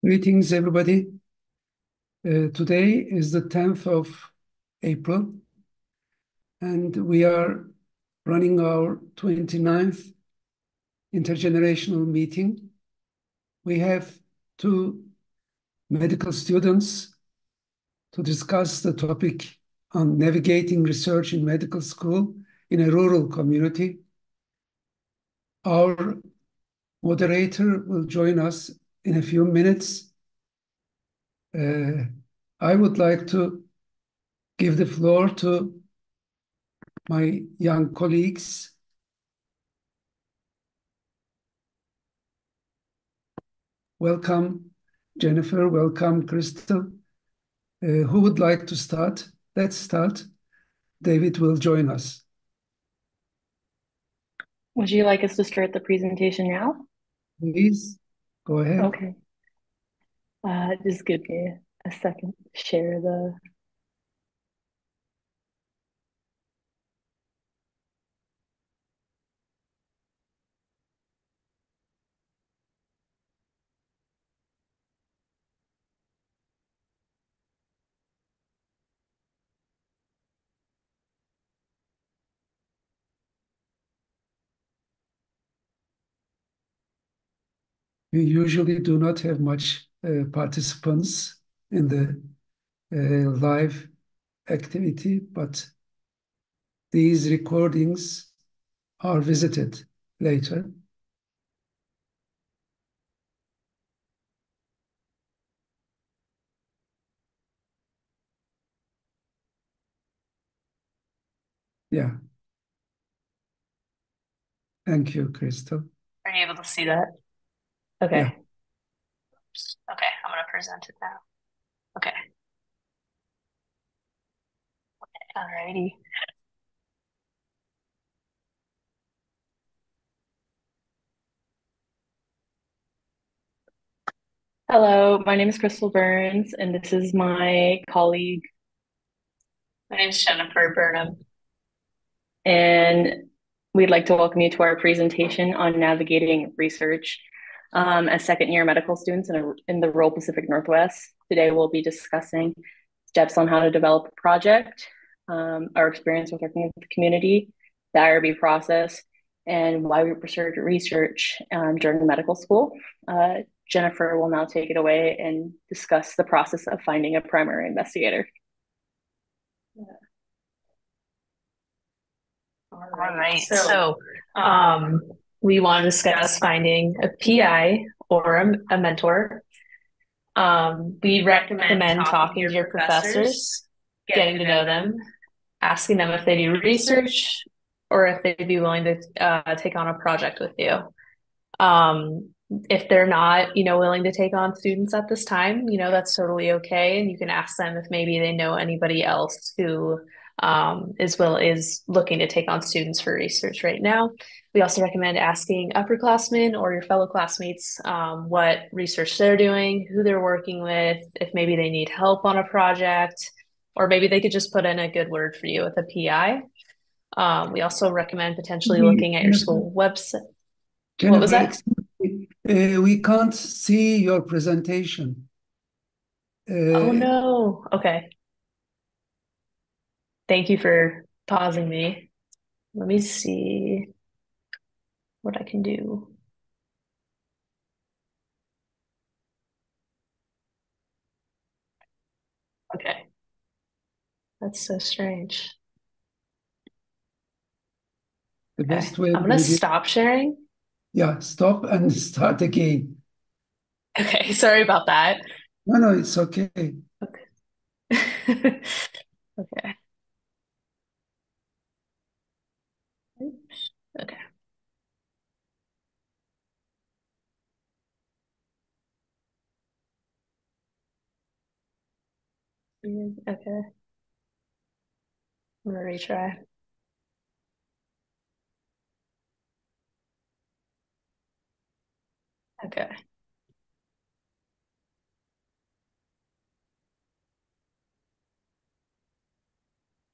Greetings, everybody. Today is the 10th of April, and we are running our 29th intergenerational meeting. We have two medical students to discuss the topic on navigating research in medical school in a rural community. Our moderator will join us in a few minutes. I would like to give the floor to my young colleagues. Welcome, Jennifer. Welcome, Crystal. Who would like to start? Let's start. David will join us. Would you like us to start the presentation now? Please, go ahead. Okay. Just give me a second to share the. We usually do not have much participants in the live activity, but these recordings are visited later. Yeah. Thank you, Crystal. Are you able to see that? Yeah. Okay. Okay, I'm gonna present it now. Okay. Alrighty. Hello, my name is Crystal Burns, and this is my colleague. My name is Jennifer Burnham, and we'd like to welcome you to our presentation on navigating research as second-year medical students in the rural Pacific Northwest. Today, we'll be discussing steps on how to develop a project, our experience with working with the community, the IRB process, and why we pursued research during medical school. Jennifer will now take it away and discuss the process of finding a primary investigator. All All right. right. So, um, we want to discuss finding a PI or a mentor. We recommend talking to your professors, getting to know them, asking them if they do research or if they'd be willing to take on a project with you. If they're not, willing to take on students at this time, that's totally okay. And you can ask them if maybe they know anybody else who is looking to take on students for research right now. We also recommend asking upperclassmen or your fellow classmates what research they're doing, who they're working with, if maybe they need help on a project, or maybe they could just put in a good word for you with a PI. We also recommend potentially looking at your Jennifer, school website. What was Jennifer, that? excuse me. We can't see your presentation. Oh Uh, no. Okay. Thank you for pausing me. Let me see what I can do. Okay. That's so strange. the Okay. best way I'm gonna maybe, stop sharing. yeah, stop and start again. Okay. Sorry about that. No, no, it's okay. Okay. Okay. Oops. Okay. Okay. I'm gonna retry. Okay.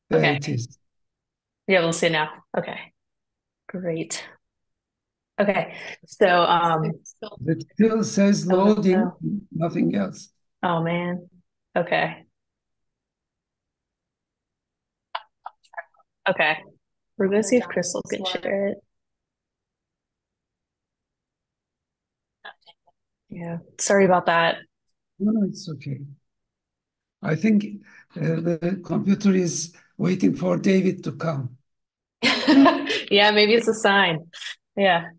There it Okay. is. You're able to see now. Okay. Great. Okay. So, It still says oh loading, no. nothing else. Oh man. Okay. Okay. We're gonna see if Crystal can share it. Yeah. Sorry about that. No, no, it's okay. I think the computer is waiting for David to come. Yeah, maybe it's a sign. Yeah.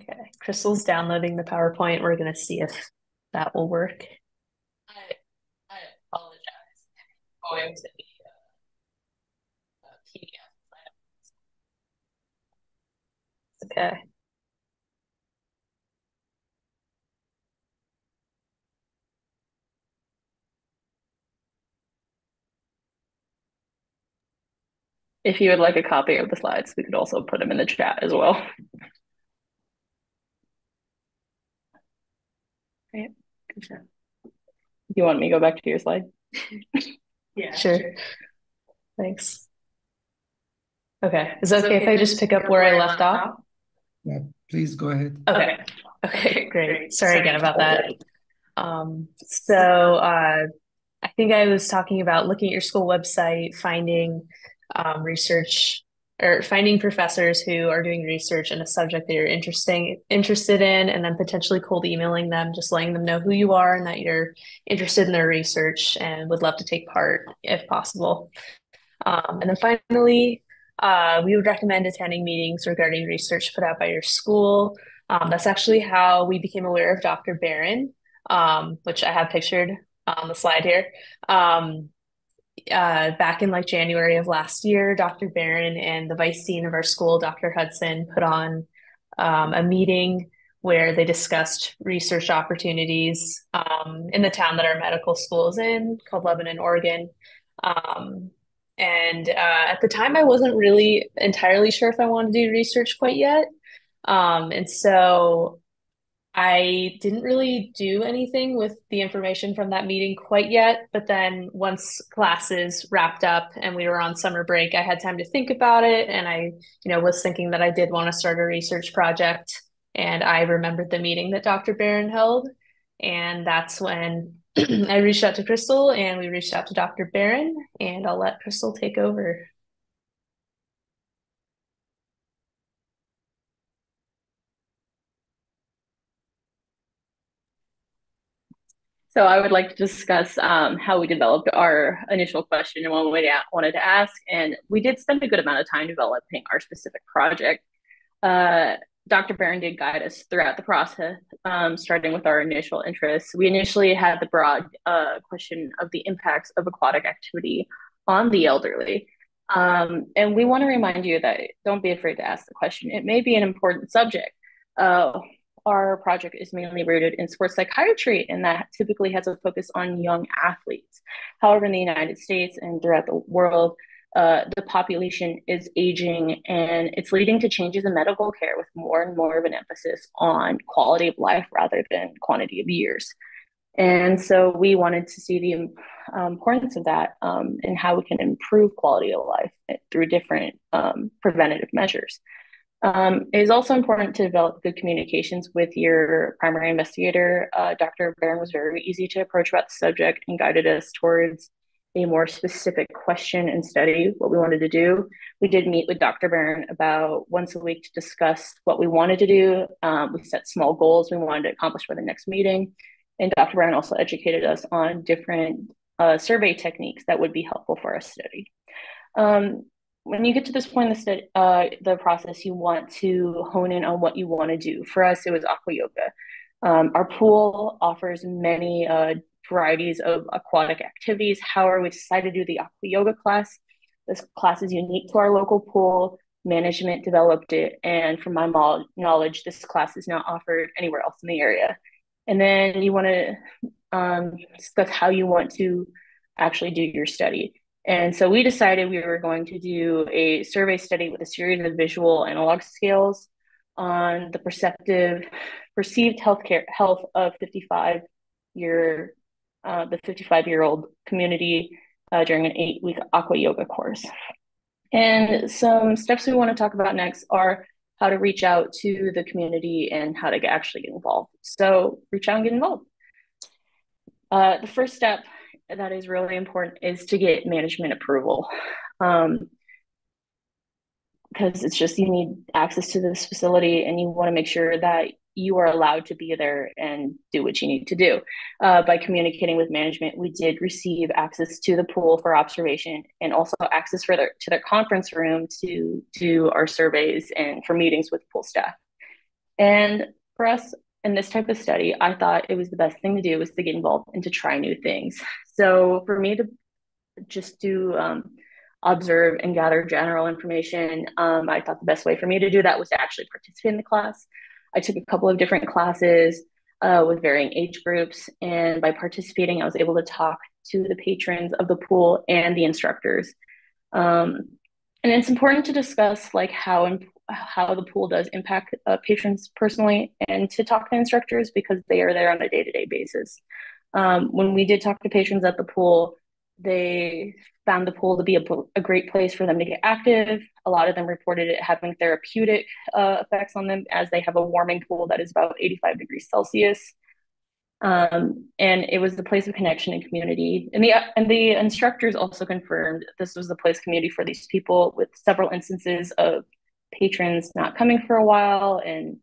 Okay. Crystal's downloading the PowerPoint. We're gonna see if that will work. I I apologize. Going to the PDF. Okay. If you would like a copy of the slides, we could also put them in the chat as well. Right. Sure. You want me to go back to your slide? Yeah, sure. Thanks. Okay. Is it okay if I just pick up where I left off? Yeah, please go ahead. Okay. Okay, great. Sorry again about that. So I think I was talking about looking at your school website, finding research or finding professors who are doing research in a subject that you're interested in, and then potentially cold emailing them, just letting them know who you are and that you're interested in their research and would love to take part if possible. And then finally, we would recommend attending meetings regarding research put out by your school. That's actually how we became aware of Dr. Barron, which I have pictured on the slide here. Um, Back in like January of last year, Dr. Barron and the vice dean of our school, Dr. Hudson, put on a meeting where they discussed research opportunities in the town that our medical school is in, called Lebanon, Oregon. Um, and at the time, I wasn't really entirely sure if I wanted to do research quite yet. And so I didn't really do anything with the information from that meeting quite yet, but then once classes wrapped up and we were on summer break, I had time to think about it, and I was thinking that I did want to start a research project, and I remembered the meeting that Dr. Barron held, and that's when I reached out to Crystal and we reached out to Dr. Barron, and I'll let Crystal take over. So I would like to discuss how we developed our initial question and what we wanted to ask. And we did spend a good amount of time developing our specific project. Uh, Dr. Barron did guide us throughout the process, starting with our initial interests. We initially had the broad question of the impacts of aquatic activity on the elderly. And we want to remind you that don't be afraid to ask the question. It may be an important subject. Uh, our project is mainly rooted in sports psychiatry, and that typically has a focus on young athletes. However, in the United States and throughout the world, the population is aging, and it's leading to changes in medical care with more and more of an emphasis on quality of life rather than quantity of years. And so we wanted to see the importance of that and how we can improve quality of life through different preventative measures. It is also important to develop good communications with your primary investigator. Dr. Barron was very easy to approach about the subject and guided us towards a more specific question and study what we wanted to do. We did meet with Dr. Barron about once a week to discuss what we wanted to do. We set small goals we wanted to accomplish for the next meeting. And Dr. Barron also educated us on different survey techniques that would be helpful for our study. When you get to this point in the process, you want to hone in on what you want to do. For us, it was aqua yoga. Our pool offers many varieties of aquatic activities. However, we decided to do the aqua yoga class. This class is unique to our local pool. Management developed it, and from my knowledge, this class is not offered anywhere else in the area. And then you want to discuss how you want to actually do your study. And so we decided we were going to do a survey study with a series of visual analog scales on the perceived health of 55-year-old community during an 8-week aqua yoga course. And some steps we want to talk about next are how to reach out to the community and how to actually get involved. So reach out and get involved. The first step that is really important is to get management approval. Because it's just you need access to this facility and you want to make sure that you are allowed to be there and do what you need to do. By communicating with management, we did receive access to the pool for observation and also access to their conference room to do our surveys and for meetings with pool staff. And for us in this type of study, I thought it was the best thing to do was to get involved and to try new things. So for me to just do observe and gather general information, I thought the best way for me to do that was to actually participate in the class. I took a couple of different classes with varying age groups, and by participating, I was able to talk to the patrons of the pool and the instructors. And it's important to discuss like how the pool does impact patrons personally, and to talk to instructors because they are there on a day-to-day basis. When we did talk to patrons at the pool, they found the pool to be a great place for them to get active. A lot of them reported it having therapeutic effects on them as they have a warming pool that is about 85 degrees Celsius. And it was the place of connection and community. And the instructors also confirmed this was the place community for these people, with several instances of patrons not coming for a while and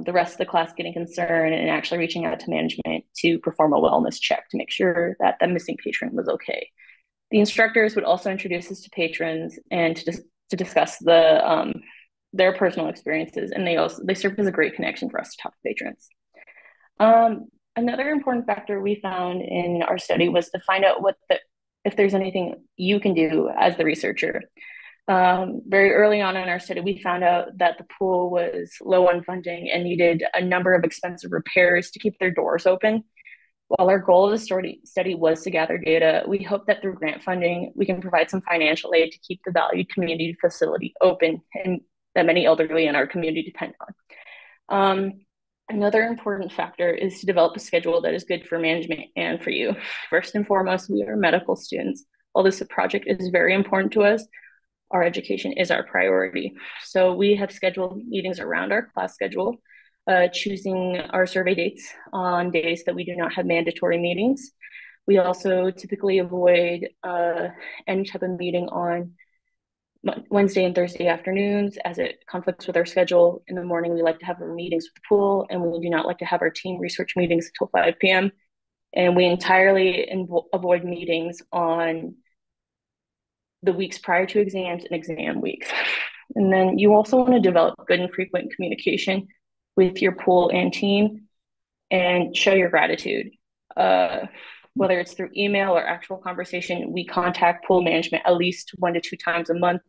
the rest of the class getting concerned and actually reaching out to management to perform a wellness check to make sure that the missing patron was okay. The instructors would also introduce us to patrons and to discuss their personal experiences, and they served as a great connection for us to talk to patrons. Another important factor we found in our study was to find out if there's anything you can do as the researcher. Very early on in our study, we found out that the pool was low on funding and needed a number of expensive repairs to keep their doors open. While our goal of the study was to gather data, we hope that through grant funding, we can provide some financial aid to keep the valued community facility open and that many elderly in our community depend on. Another important factor is to develop a schedule that is good for management and for you. First and foremost, we are medical students. While this project is very important to us, our education is our priority. So we have scheduled meetings around our class schedule, choosing our survey dates on days that we do not have mandatory meetings. We also typically avoid any type of meeting on Wednesday and Thursday afternoons as it conflicts with our schedule. In the morning, we like to have our meetings with the pool, and we do not like to have our team research meetings until 5 p.m. And we entirely avoid meetings on the weeks prior to exams and exam weeks. And then you also want to develop good and frequent communication with your pool and team and show your gratitude. Whether it's through email or actual conversation, we contact pool management at least 1 to 2 times a month,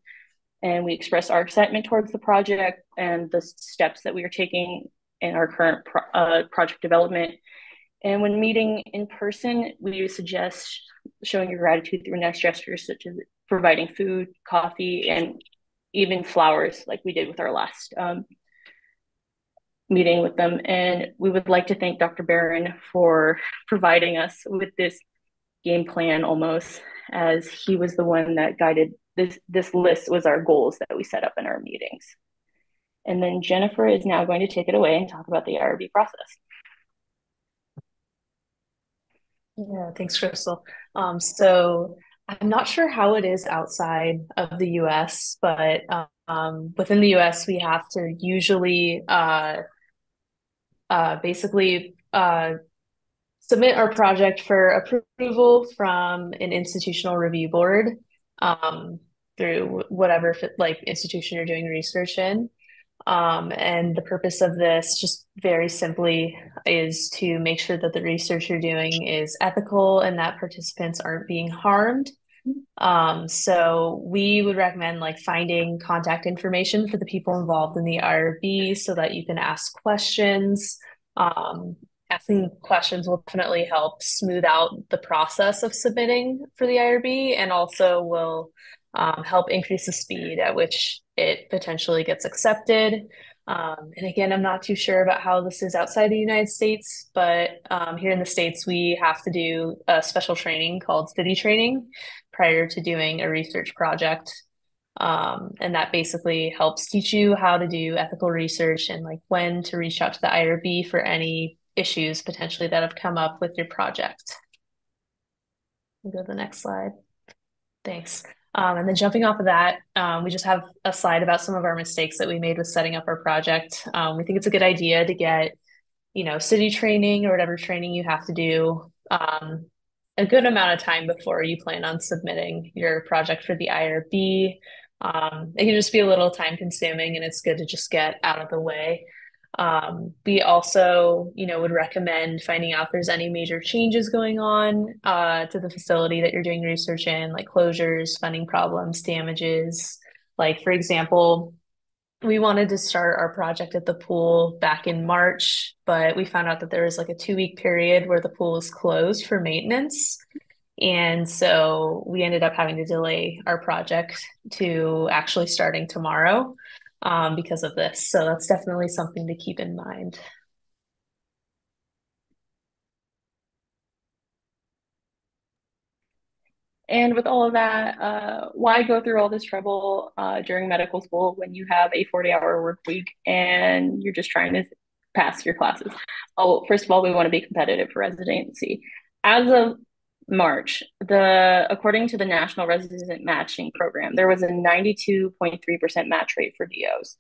and we express our excitement towards the project and the steps that we are taking in our current project development. And when meeting in person, we suggest showing your gratitude through nice gestures such as providing food, coffee, and even flowers, like we did with our last meeting with them. And we would like to thank Dr. Barron for providing us with this game plan almost, as he was the one that guided this list was our goals that we set up in our meetings. And then Jennifer is now going to take it away and talk about the IRB process. Yeah, thanks, Crystal. So I'm not sure how it is outside of the US, but within the US, we have to usually basically submit our project for approval from an institutional review board through whatever like institution you're doing research in. And the purpose of this, just very simply, is to make sure that the research you're doing is ethical and that participants aren't being harmed. So we would recommend like finding contact information for the people involved in the IRB so that you can ask questions. asking questions will definitely help smooth out the process of submitting for the IRB and also will help increase the speed at which it potentially gets accepted. And again, I'm not too sure about how this is outside the United States, but here in the States, we have to do a special training called city training prior to doing a research project. And that basically helps teach you how to do ethical research and like when to reach out to the IRB for any issues potentially that have come up with your project. We'll go to the next slide. Thanks. And then jumping off of that, we just have a slide about some of our mistakes that we made with setting up our project. We think it's a good idea to get, city training or whatever training you have to do a good amount of time before you plan on submitting your project for the IRB. It can just be a little time consuming and it's good to just get out of the way. We also, would recommend finding out if there's any major changes going on to the facility that you're doing research in, like closures, funding problems, damages. Like, for example, we wanted to start our project at the pool back in March, but we found out that there was like a 2-week period where the pool was closed for maintenance. And so we ended up having to delay our project to actually starting tomorrow because of this. So that's definitely something to keep in mind. And with all of that, why go through all this trouble during medical school when you have a 40-hour work week and you're just trying to pass your classes? Oh, first of all, we want to be competitive for residency. As of March, according to the National Resident Matching Program, there was a 92.3% match rate for DOs.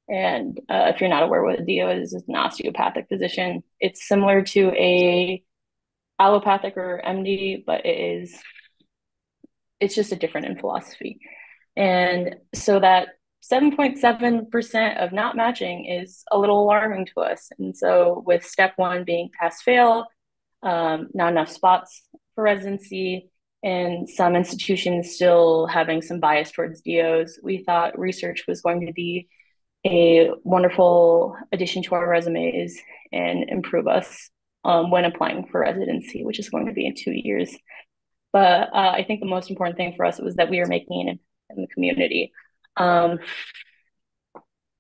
And if you're not aware what a DO is, it's an osteopathic physician. It's similar to a allopathic or MD, but it's just a different in philosophy. And so that 7.7% of not matching is a little alarming to us. And so with step one being pass fail, not enough spots for residency, and some institutions still having some bias towards DOs, we thought research was going to be a wonderful addition to our resumes and improve us when applying for residency, which is going to be in 2 years. But I think the most important thing for us was that we are making it in the community.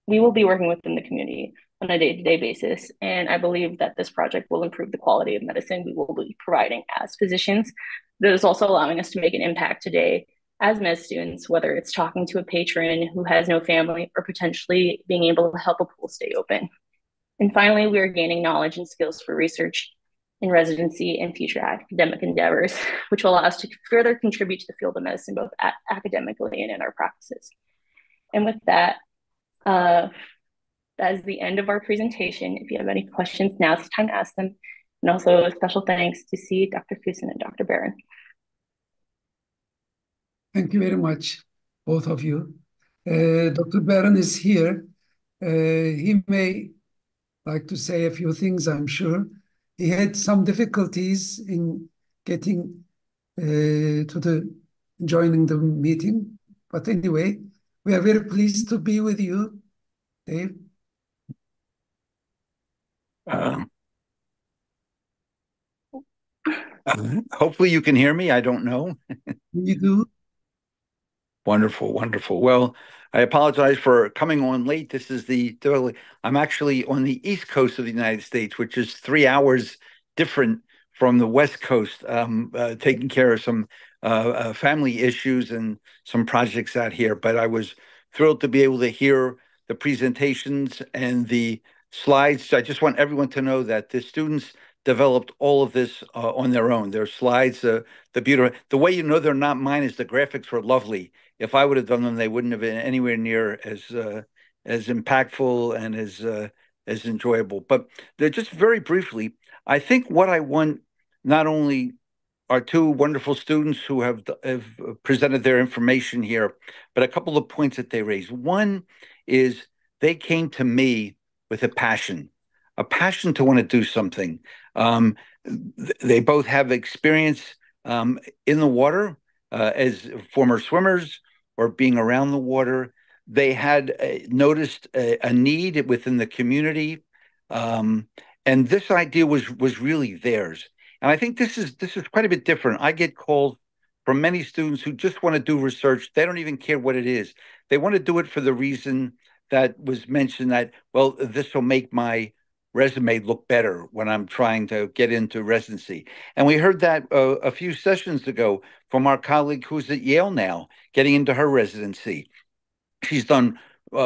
We will be working within the community on a day-to-day basis, and I believe that this project will improve the quality of medicine we will be providing as physicians. That is also allowing us to make an impact today as med students, whether it's talking to a patron who has no family or potentially being able to help a pool stay open. And finally, we are gaining knowledge and skills for research in residency and future academic endeavors, which will allow us to further contribute to the field of medicine, both academically and in our practices. And with that, that is the end of our presentation. If you have any questions, now it's time to ask them. And also a special thanks to C, Dr. Fusen and Dr. Barron. Thank you very much, both of you. Dr. Barron is here. He may like to say a few things, I'm sure. He had some difficulties in getting joining the meeting. But anyway, we are very pleased to be with you, Dave. Hopefully you can hear me. I don't know. You do? Wonderful, wonderful. Well, I apologize for coming on late. I'm actually on the East Coast of the United States, which is 3 hours different from the West Coast, taking care of some family issues and some projects out here. But I was thrilled to be able to hear the presentations and the slides. I just want everyone to know that the students developed all of this on their own. Their slides, the beautiful, the way you know they're not mine is the graphics were lovely. If I would have done them, they wouldn't have been anywhere near as impactful and as enjoyable. But they're just very briefly, I think what I want not only are two wonderful students who have presented their information here, but a couple of points that they raised. One is they came to me with a passion to want to do something. They both have experience in the water as former swimmers or being around the water. They had noticed a need within the community, And this idea was really theirs. And I think this is quite a bit different. I get calls from many students who just want to do research. They don't even care what it is. They want to do it for the reason that was mentioned that, well, this will make my resume look better when I'm trying to get into residency. And we heard that a few sessions ago from our colleague who's at Yale now, getting into her residency. She's done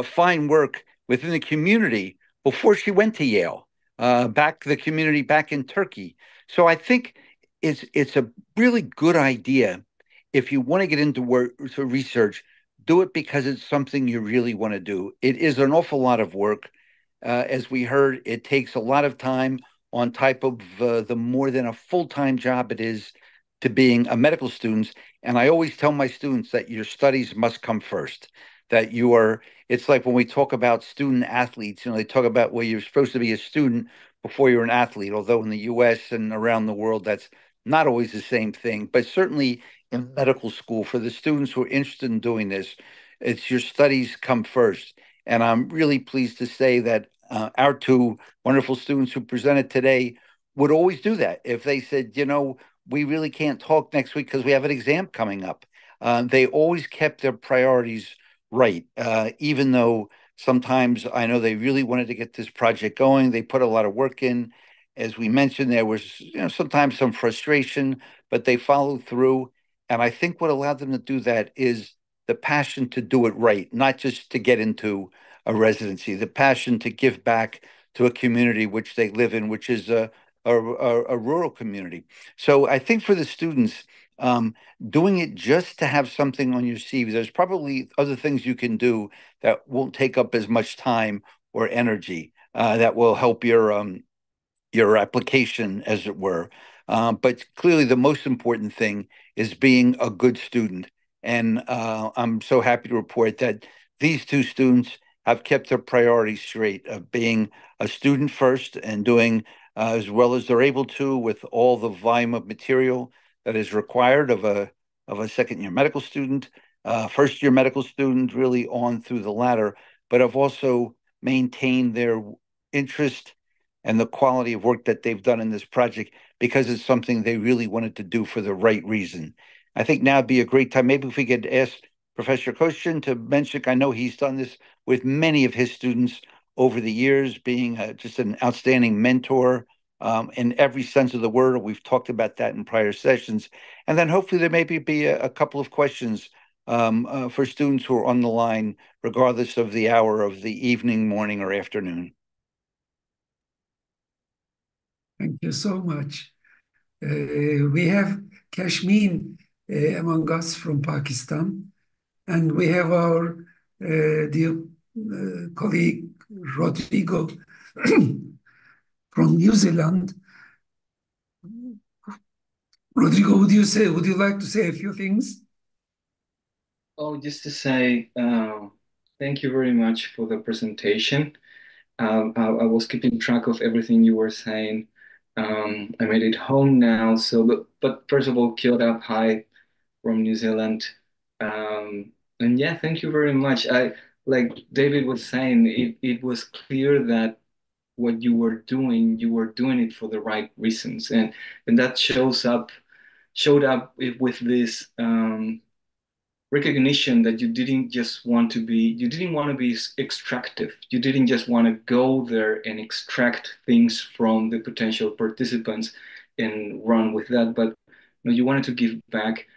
fine work within the community before she went to Yale, back the community back in Turkey. So I think it's a really good idea if you want to get into work to research, do it because it's something you really want to do. It is an awful lot of work. As we heard, it takes a lot of time on type of the more than a full-time job it is to being a medical student. And I always tell my students that your studies must come first, that you are, it's like when we talk about student athletes, they talk about, well, you're supposed to be a student before you're an athlete, although in the US and around the world, that's not always the same thing. But certainly in medical school, for the students who are interested in doing this, it's your studies come first. And I'm really pleased to say that our two wonderful students who presented today would always do that. If they said, we really can't talk next week because we have an exam coming up, they always kept their priorities right. Even though sometimes I know they really wanted to get this project going, they put a lot of work in. As we mentioned, there was sometimes some frustration, but they followed through. And I think what allowed them to do that is the passion to do it right, not just to get into a residency, the passion to give back to a community which they live in, which is a rural community. So I think for the students, doing it just to have something on your CV, there's probably other things you can do that won't take up as much time or energy, that will help your application, as it were. But clearly, the most important thing is being a good student. And I'm so happy to report that these two students have kept their priorities straight of being a student first and doing as well as they're able to with all the volume of material that is required of a second year medical student, first year medical student, really on through the ladder, but have also maintained their interest and the quality of work that they've done in this project because it's something they really wanted to do for the right reason. I think now would be a great time. Maybe if we could ask Professor Koshin to mention, I know he's done this with many of his students over the years, being just an outstanding mentor in every sense of the word. We've talked about that in prior sessions. And then hopefully there maybe be a couple of questions for students who are on the line, regardless of the hour of the evening, morning, or afternoon. Thank you so much. We have Kashmeen among us from Pakistan, and we have our dear colleague Rodrigo from New Zealand. Rodrigo, would you like to say a few things? Oh, just to say, thank you very much for the presentation. I was keeping track of everything you were saying. I made it home now. So, but first of all, kia ora, hi from New Zealand. And yeah, thank you very much. Like David was saying, it was clear that what you were doing it for the right reasons, and that showed up with this recognition that you didn't want to be extractive. You didn't just want to go there and extract things from the potential participants and run with that, but you wanted to give back.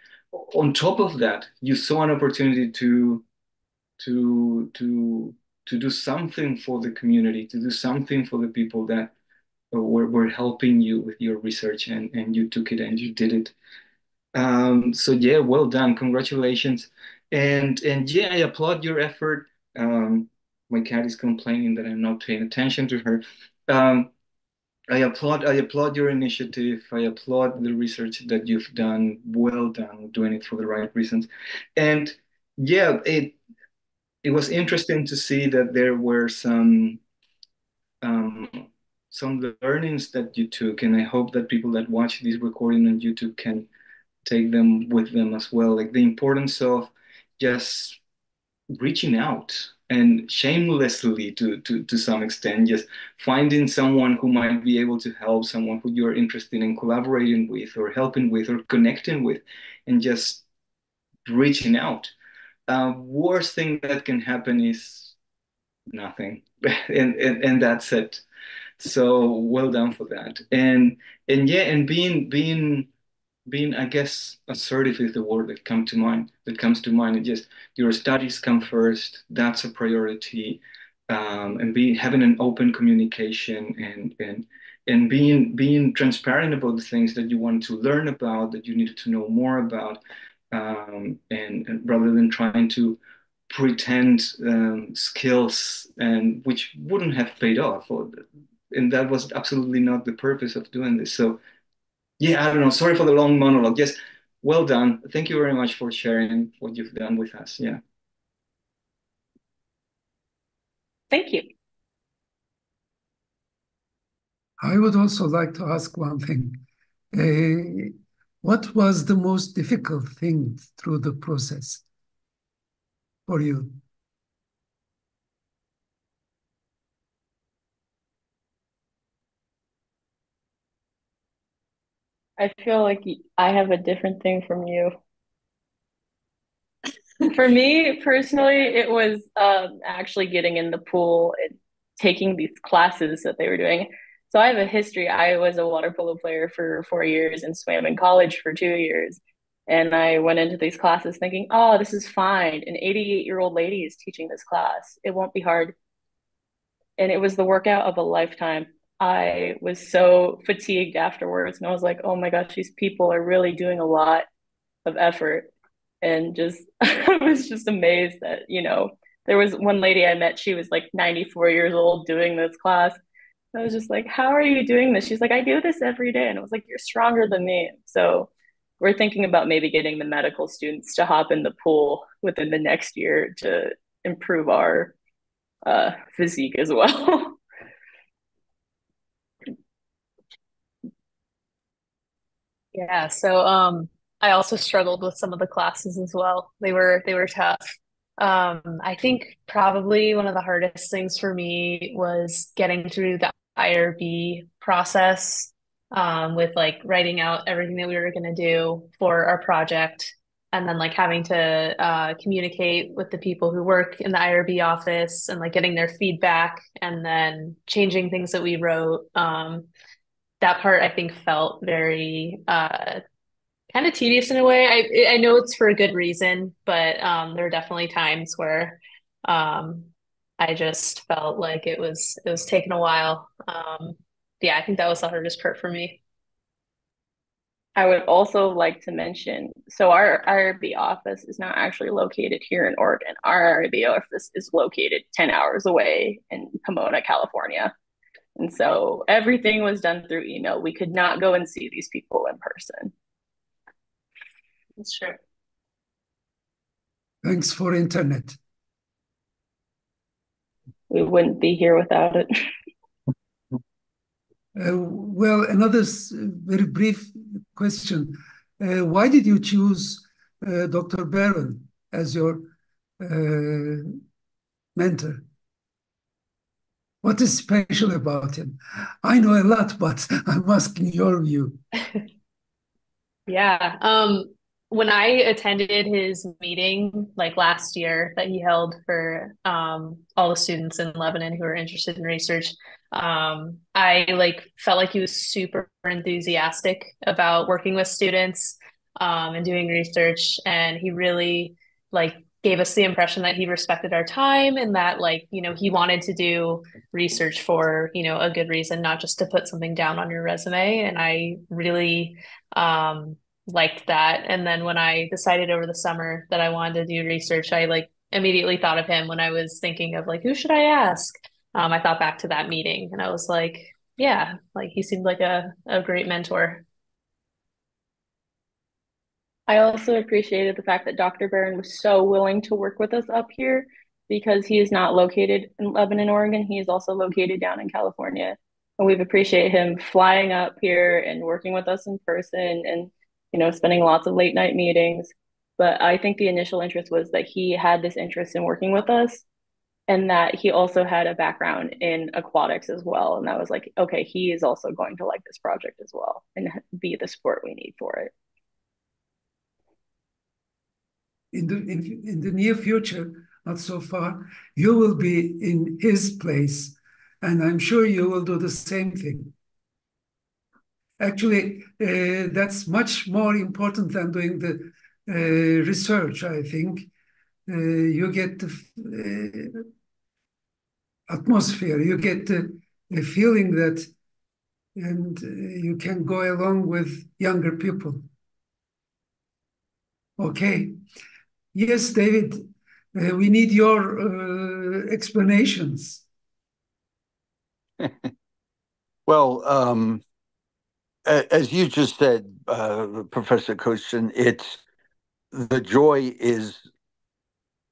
On top of that, you saw an opportunity to to to do something for the community, to do something for the people that were helping you with your research, and you took it and you did it. So yeah, well done. Congratulations. And yeah, I applaud your effort. My cat is complaining that I'm not paying attention to her. Um, I applaud your initiative. I applaud the research that you've done. Well done, doing it for the right reasons. And yeah, it was interesting to see that there were um, some learnings that you took, and I hope that people that watch this recording on YouTube can take them with them as well. Like the importance of just reaching out, and shamelessly to some extent, just finding someone who might be able to help, someone who you're interested in collaborating with or helping with or connecting with, and just reaching out. Worst thing that can happen is nothing, and that's it. So well done for that. And yeah, and being, I guess, assertive is the word that comes to mind. It just, your studies come first. That's a priority. And being, having an open communication, and being transparent about the things that you want to learn about, that you needed to know more about, and rather than trying to pretend skills, and which wouldn't have paid off, and that was absolutely not the purpose of doing this. So yeah, I don't know. Sorry for the long monologue. Yes, well done. Thank you very much for sharing what you've done with us. Yeah. Thank you. I would also like to ask one thing. What was the most difficult thing through the process for you? I feel like I have a different thing from you. For me personally, it was actually getting in the pool and taking these classes that they were doing. So I have a history. I was a water polo player for 4 years and swam in college for 2 years. And I went into these classes thinking, oh, this is fine. An 88-year-old lady is teaching this class. It won't be hard. And it was the workout of a lifetime. I was so fatigued afterwards. And I was like, oh my gosh, these people are really doing a lot of effort. And just, I was just amazed that, there was one lady I met, she was like 94 years old doing this class. I was just like, how are you doing this? She's like, I do this every day. And I was like, you're stronger than me. So we're thinking about maybe getting the medical students to hop in the pool within the next year to improve our physique as well. Yeah, so I also struggled with some of the classes as well. They were tough. I think probably one of the hardest things for me was getting through the IRB process, with like writing out everything that we were going to do for our project, and then like having to communicate with the people who work in the IRB office and like getting their feedback and then changing things that we wrote. That part I think felt very kind of tedious in a way. I know it's for a good reason, but there were definitely times where um, I just felt like it was taking a while. Yeah, I think that was the hardest part for me. I would also like to mention, so our IRB office is not actually located here in Oregon. Our IRB office is located 10 hours away in Pomona, California. And so everything was done through email. We could not go and see these people in person. That's true. Thanks for internet. We wouldn't be here without it. Well, another very brief question. Why did you choose Dr. Barron as your mentor? What is special about him? I know a lot, but I'm asking your view. Yeah. When I attended his meeting like last year that he held for all the students in Lebanon who are interested in research, I like felt like he was super enthusiastic about working with students and doing research, and he really like gave us the impression that he respected our time and that like, he wanted to do research for, a good reason, not just to put something down on your resume. And I really liked that. And then when I decided over the summer that I wanted to do research, I like immediately thought of him when I was thinking of like, who should I ask? I thought back to that meeting and I was like, yeah, like he seemed like a great mentor. I also appreciated the fact that Dr. Barron was so willing to work with us up here because he is not located in Lebanon, Oregon. He is also located down in California. And we've appreciated him flying up here and working with us in person and, spending lots of late night meetings. But I think the initial interest was that he had this interest in working with us. and that he also had a background in aquatics as well. And I was like, okay, he is also going to like this project as well and be the support we need for it. In the near future, not so far, you will be in his place, and I'm sure you will do the same thing. Actually, that's much more important than doing the research, I think. You get the atmosphere, you get the feeling that, and you can go along with younger people. Okay. Yes, David, we need your explanations. Well, as you just said, Professor Koshin, it's the joy is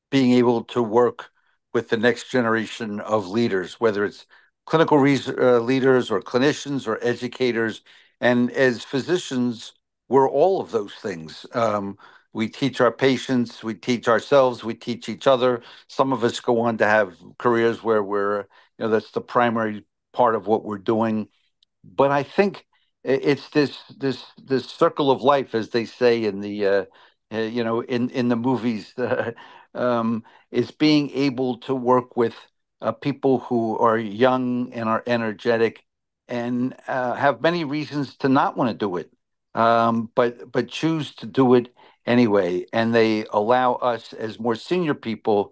being able to work with the next generation of leaders, whether it's clinical leaders or clinicians or educators. And as physicians, we're all of those things. We teach our patients, we teach ourselves, we teach each other. Some of us go on to have careers where that's the primary part of what we're doing. But I think it's this circle of life, as they say in the in the movies. Is being able to work with people who are young and are energetic and have many reasons to not want to do it, but choose to do it anyway, and they allow us as more senior people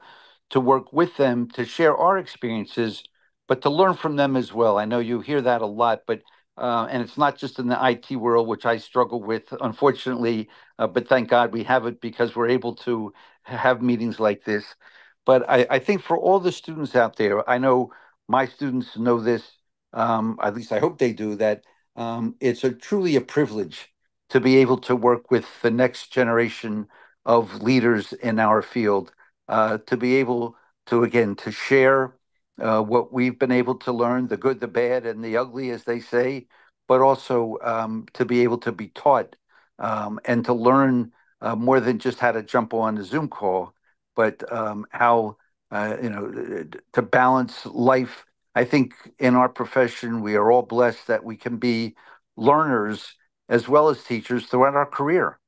to work with them to share our experiences but to learn from them as well. I know you hear that a lot, but and it's not just in the IT world, which I struggle with, unfortunately. But thank God we have it because we're able to have meetings like this. But I think for all the students out there, I know my students know this. At least I hope they do that. It's truly a privilege to be able to work with the next generation of leaders in our field, to be able to again to share what we've been able to learn, the good, the bad, and the ugly, as they say, but also to be able to be taught and to learn more than just how to jump on a Zoom call, but how to balance life. I think in our profession, we are all blessed that we can be learners as well as teachers throughout our career,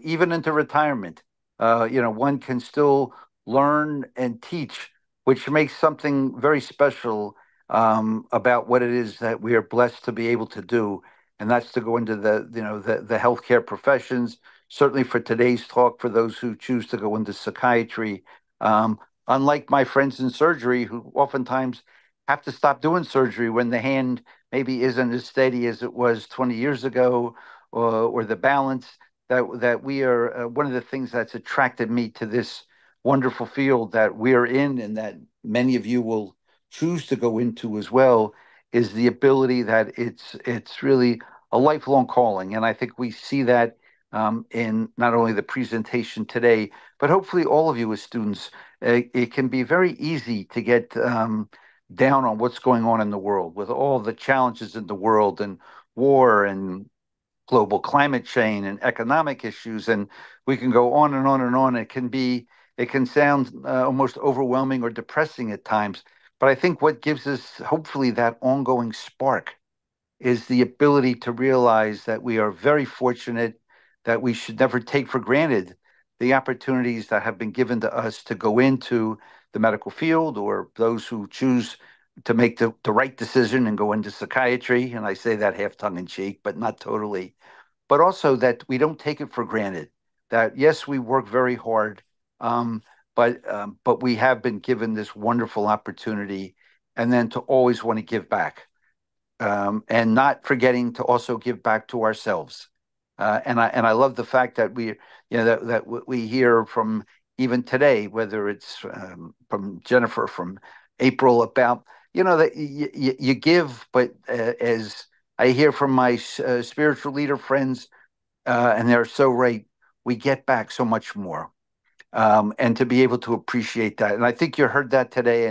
even into retirement. One can still learn and teach, which makes something very special about what it is that we are blessed to be able to do, and that's to go into the healthcare professions. Certainly for today's talk, for those who choose to go into psychiatry, unlike my friends in surgery who oftentimes have to stop doing surgery when the hand maybe isn't as steady as it was 20 years ago, or the balance that we are one of the things that's attracted me to this wonderful field that we're in and that many of you will choose to go into as well is the ability that it's really a lifelong calling. And I think we see that in not only the presentation today, but hopefully all of you as students. It can be very easy to get down on what's going on in the world with all the challenges in the world and war and global climate change and economic issues, and we can go on and on and on. It can sound almost overwhelming or depressing at times, but I think what gives us hopefully that ongoing spark is the ability to realize that we are very fortunate, that we should never take for granted the opportunities that have been given to us to go into the medical field, or those who choose to make the right decision and go into psychiatry. And I say that half tongue in cheek, but not totally. But also that we don't take it for granted. That yes, we work very hard, um, but we have been given this wonderful opportunity, and then to always want to give back, and not forgetting to also give back to ourselves. And I love the fact that that we hear from even today, whether it's from Jennifer, from April, about that you give, but as I hear from my spiritual leader friends, and they're so right, we get back so much more, and to be able to appreciate that. And I think you heard that today,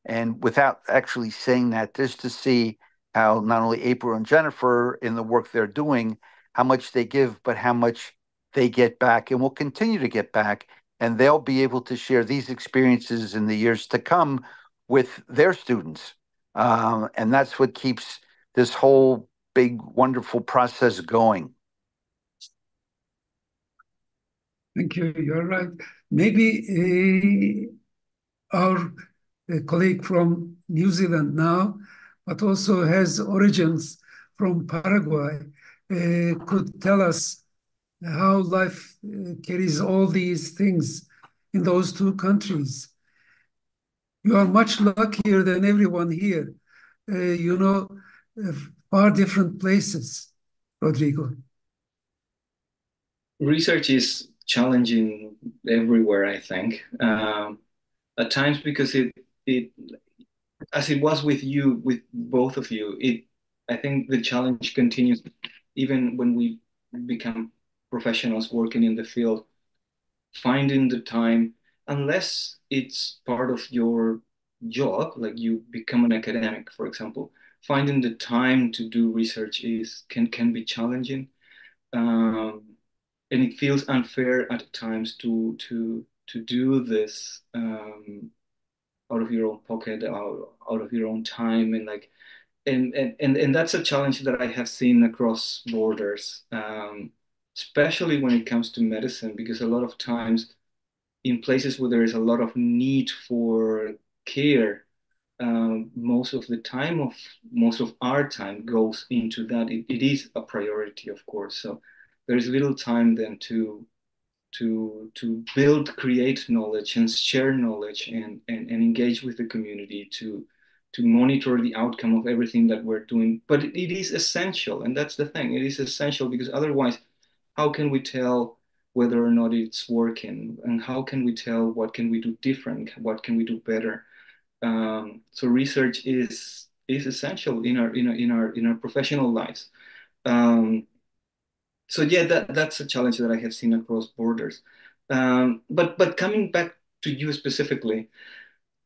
and without actually saying that, just to see how not only April and Jennifer in the work they're doing, how much they give, but how much they get back and will continue to get back. and they'll be able to share these experiences in the years to come with their students. And that's what keeps this whole big, wonderful process going. Thank you. You're right. Maybe our colleague from New Zealand now, but also has origins from Paraguay, could tell us how life carries all these things in those two countries. You are much luckier than everyone here. You know, far different places, Rodrigo. Research is challenging everywhere, I think. At times because it as it was with you, with both of you, I think the challenge continues even when we become professionals working in the field, finding the time, unless it's part of your job, like you become an academic, for example, finding the time to do research can be challenging. Um, and it feels unfair at times to do this out of your own pocket, out of your own time, and like and that's a challenge that I have seen across borders, especially when it comes to medicine, because a lot of times in places where there is a lot of need for care, most of our time goes into that. It is a priority, of course. So there is little time then to build, create knowledge and share knowledge and engage with the community to monitor the outcome of everything that we're doing. But it is essential, and that's the thing. It is essential because otherwise, how can we tell whether or not it's working, and how can we tell what can we do different, what can we do better? So research is essential in our professional lives. Um, so yeah, that's a challenge that I have seen across borders. But coming back to you specifically,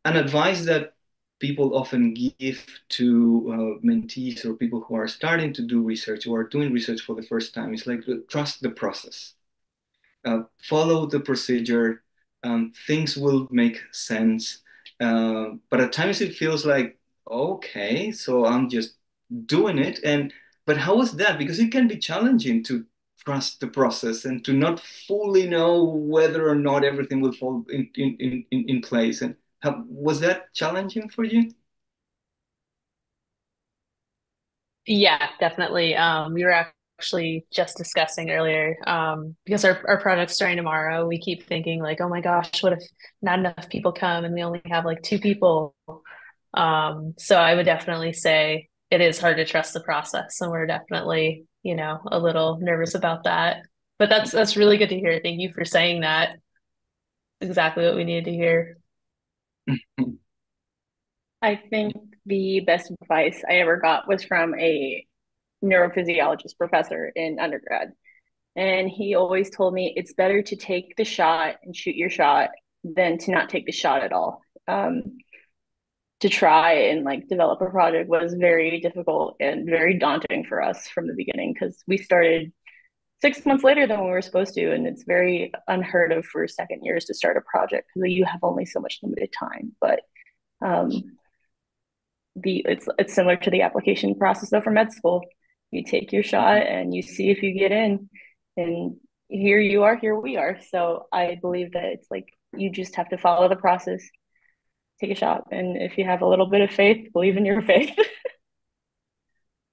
an advice that people often give to mentees or people who are starting to do research or are doing research for the first time is like trust the process, follow the procedure, things will make sense. But at times it feels like, okay, so I'm just doing it. But how is that? Because it can be challenging to trust the process and to not fully know whether or not everything will fall in place. And was that challenging for you? Yeah, definitely. We were actually just discussing earlier, because our project's starting tomorrow. We keep thinking like, oh my gosh, what if not enough people come and we only have like two people? So I would definitely say it is hard to trust the process, and we're definitely, a little nervous about that. But that's really good to hear. Thank you for saying that. Exactly what we needed to hear. I think the best advice I ever got was from a neurophysiologist professor in undergrad. And he always told me it's better to take the shot and shoot your shot than to not take the shot at all. To try and like develop a project was very difficult and very daunting for us from the beginning because we started 6 months later than we were supposed to. And it's very unheard of for second years to start a project because you have only so much limited time. But um, it's similar to the application process though for med school. You take your shot and you see if you get in, and here you are, here we are. So I believe that it's like you just have to follow the process, take a shot, and if you have a little bit of faith, believe in your faith.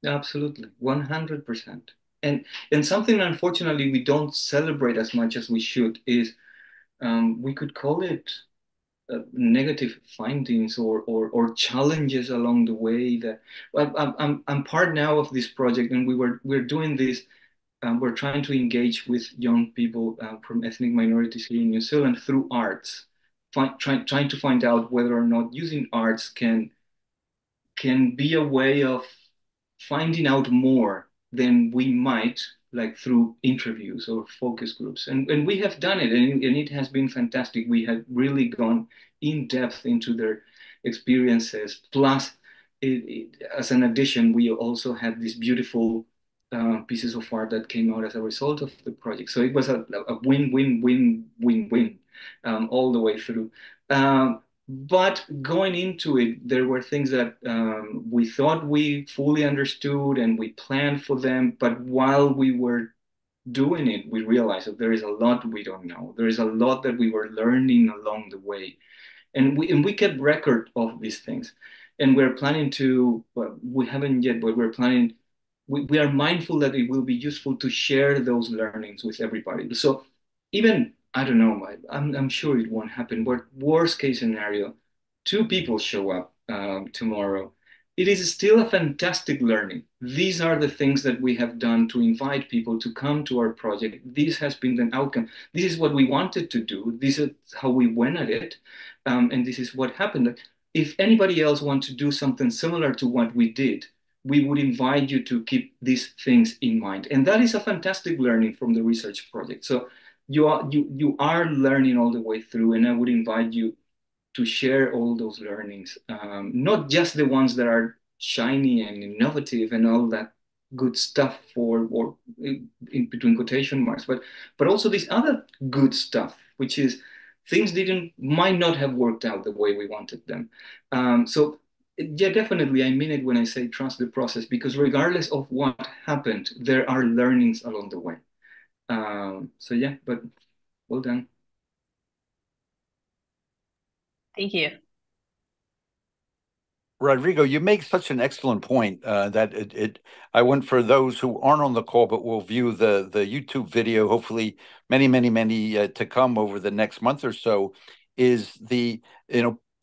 Absolutely, 100%. And something unfortunately we don't celebrate as much as we should is we could call it negative findings or challenges along the way that well, I'm part now of this project and we're doing this. We're trying to engage with young people from ethnic minorities here in New Zealand through arts, trying to find out whether or not using arts can be a way of finding out more than we might like through interviews or focus groups. And we have done it and it has been fantastic. We have really gone in depth into their experiences. Plus, as an addition, we also had these beautiful pieces of art that came out as a result of the project. So it was a win-win-win-win-win. all the way through. But going into it, there were things that we thought we fully understood and we planned for them. But while we were doing it, we realized that there is a lot we don't know. There is a lot that we were learning along the way. And we kept record of these things. And we're planning to, well, we haven't yet, but we're planning, we are mindful that it will be useful to share those learnings with everybody. So even, I don't know, I'm sure it won't happen, but worst case scenario, two people show up tomorrow. It is still a fantastic learning. These are the things that we have done to invite people to come to our project. This has been the outcome. This is what we wanted to do. This is how we went at it. And this is what happened. If anybody else wants to do something similar to what we did, we would invite you to keep these things in mind. And that is a fantastic learning from the research project. So you are learning all the way through, and I would invite you to share all those learnings, not just the ones that are shiny and innovative and all that good stuff for or in between quotation marks, but also this other good stuff, which is things didn't might not have worked out the way we wanted them. So yeah, definitely, I mean it when I say trust the process, because regardless of what happened, there are learnings along the way. So yeah, but well done. Thank you. Rodrigo, you make such an excellent point that I want for those who aren't on the call but will view the YouTube video, hopefully many to come over the next month or so, is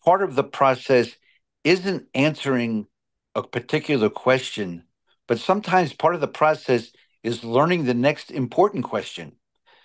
part of the process isn't answering a particular question, but sometimes part of the process is learning the next important question.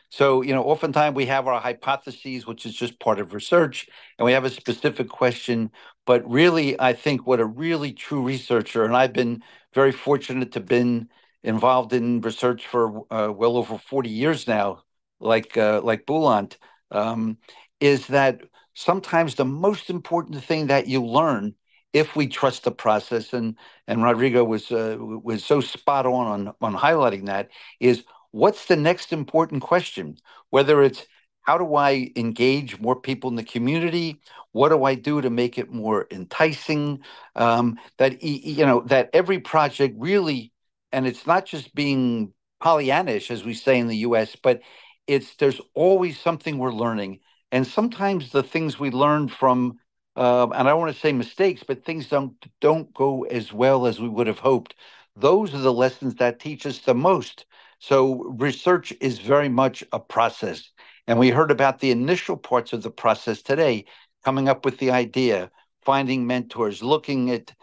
So, oftentimes we have our hypotheses, which is just part of research, and we have a specific question. But really, I think what a really true researcher, and I've been very fortunate to been involved in research for well over 40 years now, like Boulant, um, is that sometimes the most important thing that you learn, if we trust the process, and Rodrigo was so spot on highlighting that, is what's the next important question? Whether it's how do I engage more people in the community? What do I do to make it more enticing? That every project really, and it's not just being Pollyannish, as we say in the U.S., but there's always something we're learning, and sometimes the things we learn from, and I don't want to say mistakes, but things don't go as well as we would have hoped. Those are the lessons that teach us the most. So research is very much a process. And we heard about the initial parts of the process today, coming up with the idea, finding mentors, looking at,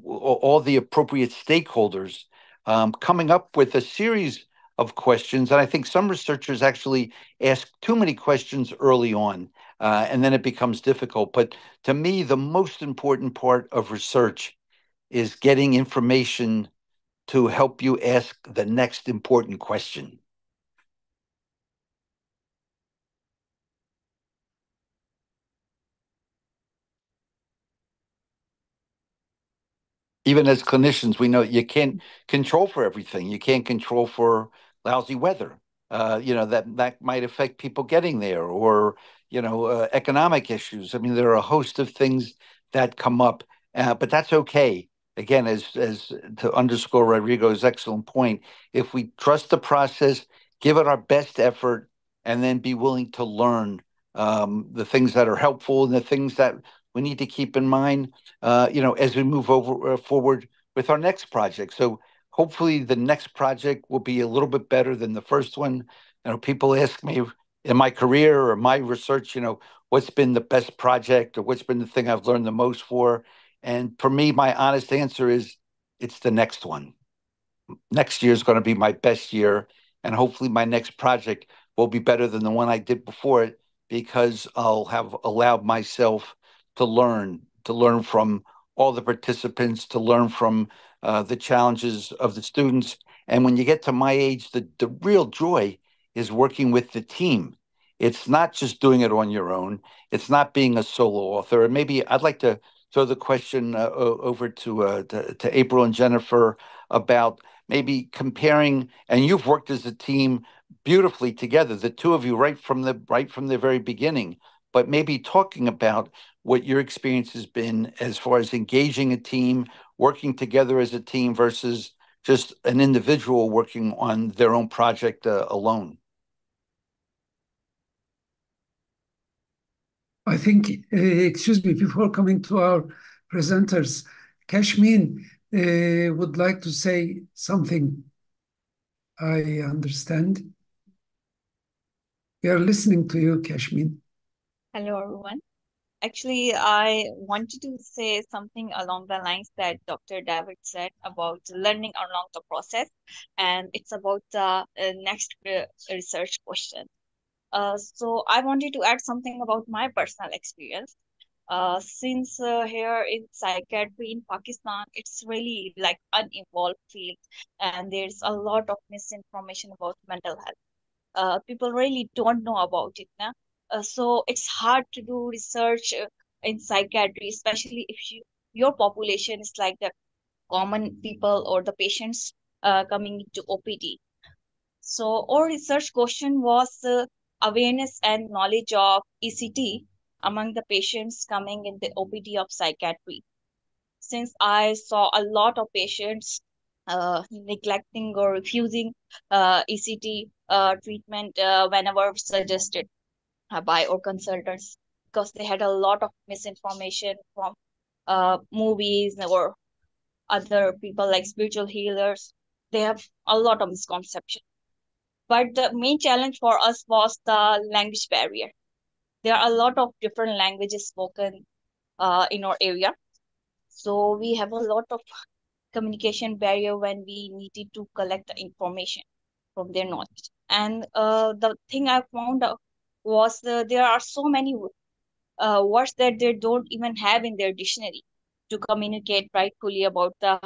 all the appropriate stakeholders, coming up with a series of questions. And I think some researchers actually ask too many questions early on, and then it becomes difficult. But to me, the most important part of research is getting information to help you ask the next important question. Even as clinicians, we know you can't control for everything. You can't control for lousy weather. That might affect people getting there, or economic issues. I mean, there are a host of things that come up, but that's okay. Again, as to underscore Rodrigo's excellent point, if we trust the process, give it our best effort, and then be willing to learn the things that are helpful and the things that we need to keep in mind, as we move forward with our next project. So hopefully the next project will be a little bit better than the first one. People ask me in my career or my research, what's been the best project or what's been the thing I've learned the most for. And for me, my honest answer is it's the next one. Next year is going to be my best year. And hopefully my next project will be better than the one I did before it, because I'll have allowed myself to learn from all the participants, to learn from the challenges of the students. And when you get to my age, the real joy is working with the team. It's not just doing it on your own. It's not being a solo author. And maybe I'd like to throw the question over to April and Jennifer about maybe comparing, and you've worked as a team beautifully together, the two of you, right from the very beginning. But maybe talking about what your experience has been as far as engaging a team, working together as a team versus just an individual working on their own project alone. I think, excuse me, before coming to our presenters, Kashmin would like to say something. I understand. We are listening to you, Kashmin. Hello, everyone. Actually, I wanted to say something along the lines that Dr. David said about learning along the process, and it's about the next research question. So I wanted to add something about my personal experience. Since here in psychiatry in Pakistan, it's really like unevolved field, and there's a lot of misinformation about mental health. People really don't know about it now. So it's hard to do research in psychiatry, especially if your population is like the common people or the patients coming into OPD. So our research question was awareness and knowledge of ECT among the patients coming in the OPD of psychiatry. Since I saw a lot of patients neglecting or refusing ECT treatment whenever suggested by our consultants, because they had a lot of misinformation from movies or other people like spiritual healers. They have a lot of misconception. But the main challenge for us was the language barrier. There are a lot of different languages spoken in our area. So we have a lot of communication barrier when we needed to collect the information from their knowledge. And the thing I found out was there are so many words that they don't even have in their dictionary to communicate rightfully about the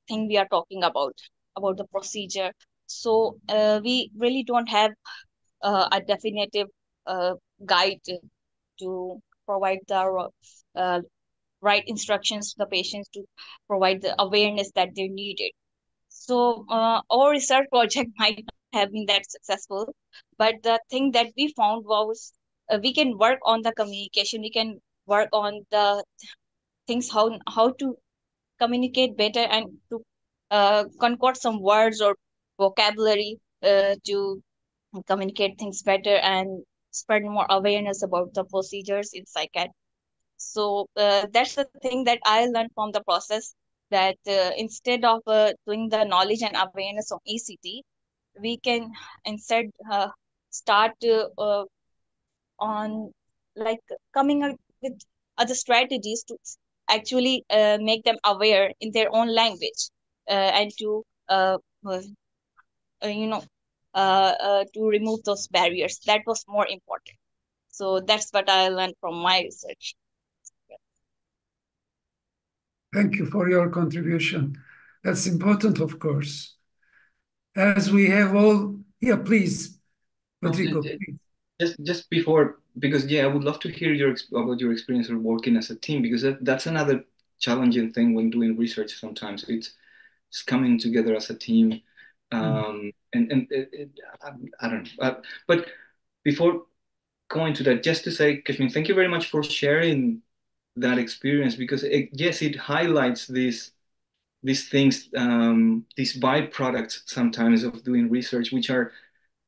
thing we are talking about the procedure. So we really don't have a definitive uh, guide to provide the uh, right instructions to the patients to provide the awareness that they needed. So our research project might not have been that successful, but the thing that we found was we can work on the communication. We can work on the things how to communicate better and to concord some words or vocabulary to communicate things better and spread more awareness about the procedures in psychiatry. So that's the thing that I learned from the process, that instead of doing the knowledge and awareness on ECT, we can instead start on like coming up with other strategies to actually make them aware in their own language and to uh, you know to remove those barriers. That was more important. So that's what I learned from my research. Thank you for your contribution. That's important, of course. As we have all, yeah, please, Rodrigo. Please. Just before, because yeah, I would love to hear about your experience of working as a team, because that's another challenging thing when doing research. Sometimes it's coming together as a team, and I don't know. But before going to that, just to say, Kashmir, thank you very much for sharing that experience, because yes, it highlights these things, these byproducts sometimes of doing research, which are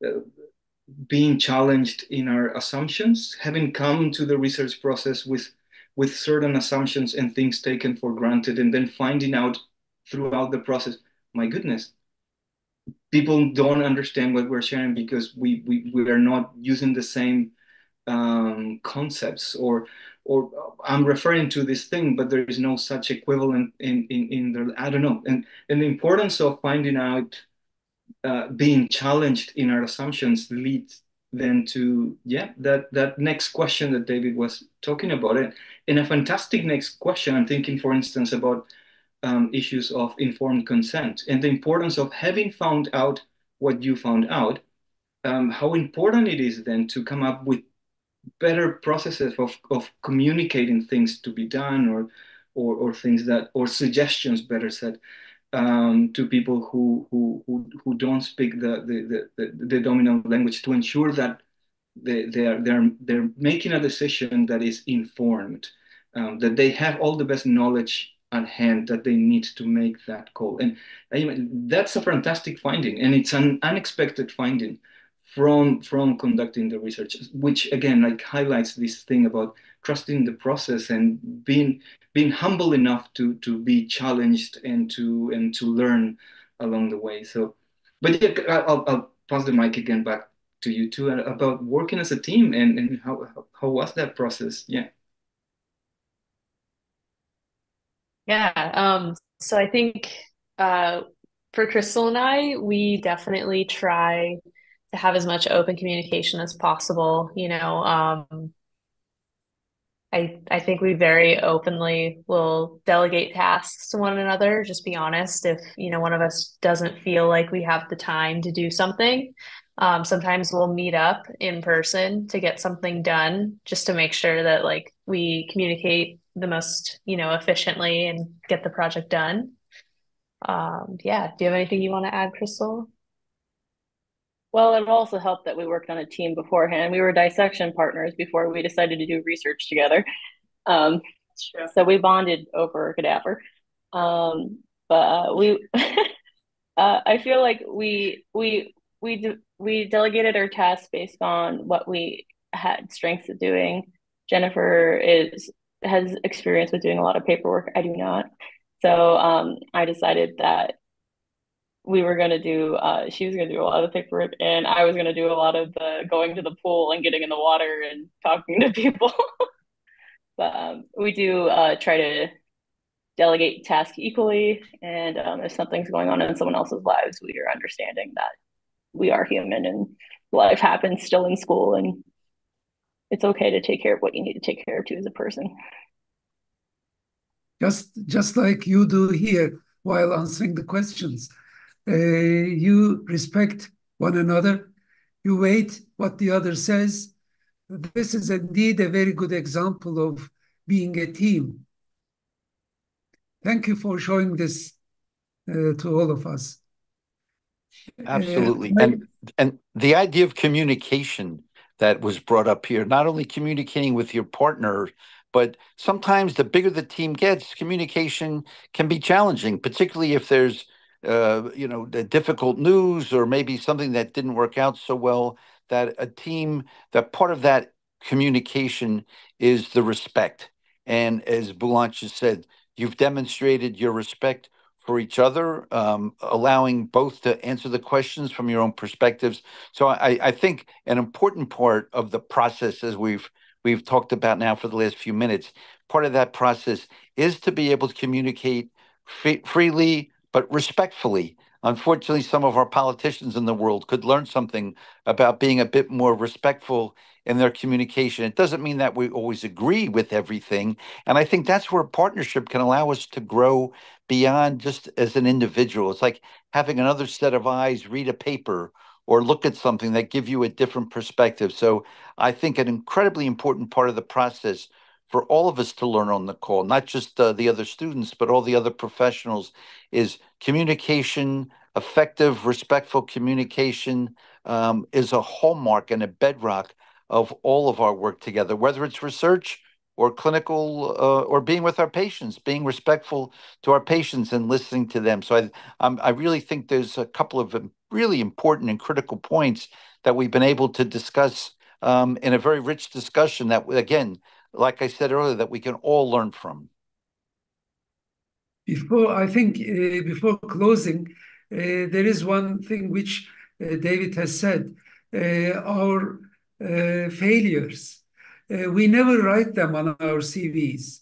uh, being challenged in our assumptions, having come to the research process with certain assumptions and things taken for granted, and then finding out throughout the process, my goodness, people don't understand what we're sharing because we are not using the same concepts, or I'm referring to this thing, but there is no such equivalent in the, I don't know, and the importance of finding out, being challenged in our assumptions leads then to, yeah, that next question that David was talking about it. And a fantastic next question, I'm thinking, for instance, about issues of informed consent and the importance of having found out what you found out, how important it is then to come up with better processes of communicating things to be done, or things that, or suggestions, better said, to people who don't speak the dominant language, to ensure that they're making a decision that is informed, that they have all the best knowledge at hand that they need to make that call. And that's a fantastic finding, and it's an unexpected finding from conducting the research, which again like highlights this thing about trusting the process and being humble enough to be challenged and to learn along the way. So, but yeah, I'll pass the mic again back to you too about working as a team and how was that process? Yeah. Yeah. So I think for Crystal and I, we definitely try to have as much open communication as possible. I think we very openly will delegate tasks to one another. Just be honest. If, one of us doesn't feel like we have the time to do something, sometimes we'll meet up in person to get something done, just to make sure that like we communicate the most, efficiently and get the project done. Yeah. Do you have anything you want to add, Crystal? Well, it also helped that we worked on a team beforehand. We were dissection partners before we decided to do research together. Um, so we bonded over cadaver. But we, I feel like we delegated our tasks based on what we had strengths at doing. Jennifer has experience with doing a lot of paperwork. I do not. So I decided that we were going to do she was going to do a lot of the paperwork and I was going to do a lot of the going to the pool and getting in the water and talking to people. But we do try to delegate tasks equally, and if something's going on in someone else's lives, we are understanding that we are human and life happens still in school, and it's okay to take care of what you need to take care of too as a person. Just like you do here while answering the questions. You respect one another. You wait what the other says. This is indeed a very good example of being a team. Thank you for showing this to all of us. Absolutely. And the idea of communication that was brought up here, not only communicating with your partner, but sometimes the bigger the team gets, communication can be challenging, particularly if there's the difficult news or maybe something that didn't work out so well, that part of that communication is the respect. And as Boulange said, you've demonstrated your respect for each other, allowing both to answer the questions from your own perspectives. So I think an important part of the process, as we've talked about now for the last few minutes, part of that process is to be able to communicate freely but respectfully. Unfortunately, some of our politicians in the world could learn something about being a bit more respectful in their communication. It doesn't mean that we always agree with everything. And I think that's where a partnership can allow us to grow beyond just as an individual. It's like having another set of eyes read a paper or look at something that give you a different perspective. So I think an incredibly important part of the process for all of us to learn on the call, not just the other students, but all the other professionals, is communication. Effective, respectful communication is a hallmark and a bedrock of all of our work together, whether it's research or clinical or being with our patients, being respectful to our patients and listening to them. So I really think there's a couple of really important and critical points that we've been able to discuss in a very rich discussion that, again, like I said earlier, that we can all learn from. Before closing, there is one thing which David has said. Our failures, we never write them on our CVs.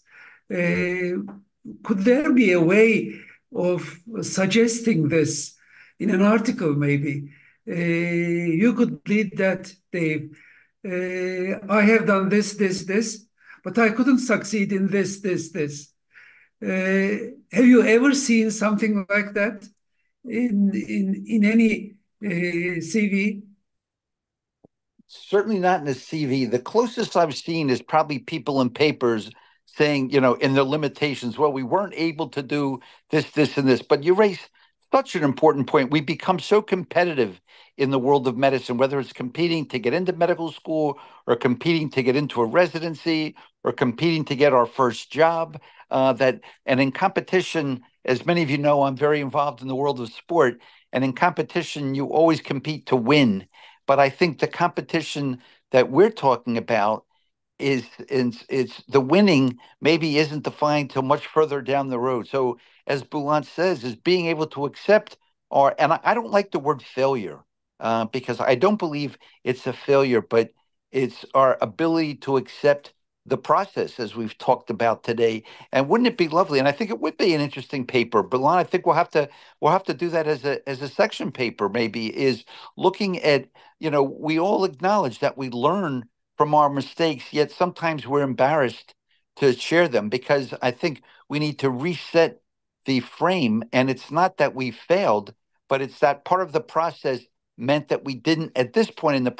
Could there be a way of suggesting this in an article, maybe? You could lead that, Dave. I have done this, but I couldn't succeed in this. Have you ever seen something like that in any CV? Certainly not in a CV. The closest I've seen is probably people in papers saying, in the limitations, well, we weren't able to do this, this, and this. But you raise such an important point. We become so competitive in the world of medicine, whether it's competing to get into medical school or competing to get into a residency or competing to get our first job. And in competition, as many of you know, I'm very involved in the world of sport. And in competition, you always compete to win. But I think the competition that we're talking about is it's the winning maybe isn't defined till much further down the road. So as Boulan says, is being able to accept and I don't like the word failure because I don't believe it's a failure, but it's our ability to accept the process as we've talked about today. And wouldn't it be lovely? And I think it would be an interesting paper. Boulan, I think we'll have to do that as a section paper, maybe, is looking at, we all acknowledge that we learn from our mistakes, yet sometimes we're embarrassed to share them because I think we need to reset the frame. And it's not that we failed, but it's that part of the process meant that we didn't, at this point in the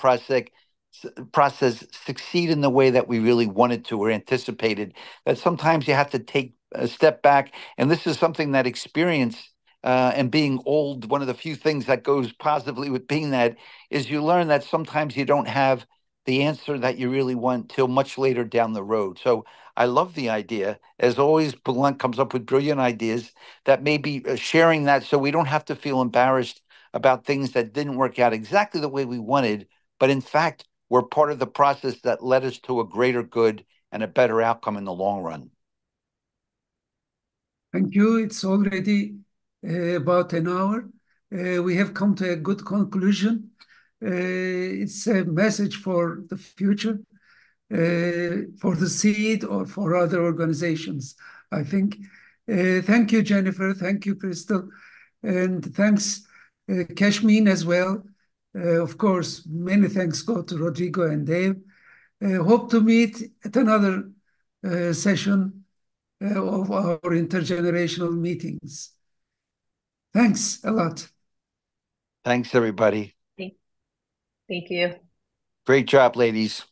process succeed in the way that we really wanted to or anticipated. That sometimes you have to take a step back. And this is something that experience and being old, one of the few things that goes positively with being that is you learn that sometimes you don't have the answer that you really want till much later down the road. So I love the idea. As always, Blunt comes up with brilliant ideas that maybe sharing that so we don't have to feel embarrassed about things that didn't work out exactly the way we wanted, but in fact, were part of the process that led us to a greater good and a better outcome in the long run. Thank you. It's already about an hour. We have come to a good conclusion. It's a message for the future, for the seed or for other organizations, I think. Thank you, Jennifer. Thank you, Crystal. And thanks, Kashmeen, as well. Of course, many thanks go to Rodrigo and Dave. Hope to meet at another session of our intergenerational meetings. Thanks a lot. Thanks, everybody. Thank you. Great job, ladies.